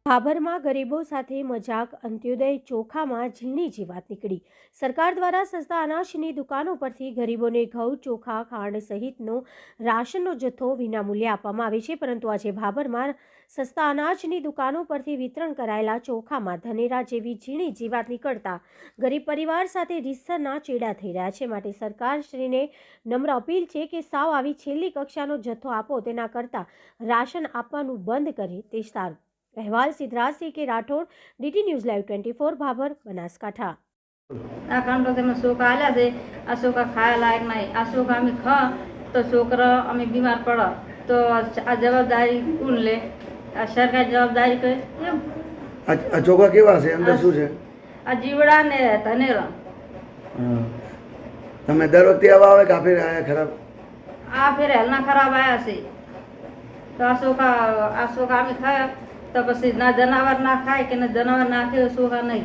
ભાભરમાં ગરીબો સાથે મજાક, અંત્યોદય ચોખામાં ઝીણી જીવાત નીકળી। સરકાર દ્વારા સસ્તા અનાજની દુકાનો પરથી ગરીબોને ઘઉં, ચોખા, ખાંડ સહિતનો રાશનનો જથ્થો વિનામૂલ્યે આપવામાં આવે છે, પરંતુ આજે ભાભરમાં સસ્તા અનાજની દુકાનો પરથી વિતરણ કરાયેલા ચોખામાં ધનેરા જેવી ઝીણી જીવાત નીકળતા ગરીબ પરિવાર સાથે રીસના ચેડા થઈ રહ્યા છે। માટે સરકારશ્રીને નમ્ર અપીલ છે કે સાવ આવી છેલ્લી કક્ષાનો જથ્થો આપો તેના કરતાં રાશન આપવાનું બંધ કરે તે સારું। અહેવાલ સિદ્ધરાજસિંહ કે Rathod, DT news live 24 Bhabhar, Banaskantha. આ કાંડો તમે ચોખા આલ્યા છે, આ ચોખા ખાયા લાયક નહીં। આ ચોખા અમે ખા તો છોકરા અમે બીમાર પડે તો આ જવાબદારી કોણ લે? આ સરકાર જવાબદારી કરે એમ। આ ચોખા કેવા છે? અંદર શું છે? આ જીવડા ને ધનેરા। તમે દર વખતે આવા આવે કે આ ફેર આયા ખરાબ? આ ફેર હેલના ખરાબ આવ્યા છે તો આ ચોખા અમે ખાયા તો પછી ના જનાવર ના ખાય કે ના જનાવર નાખે ચોખા નહીં।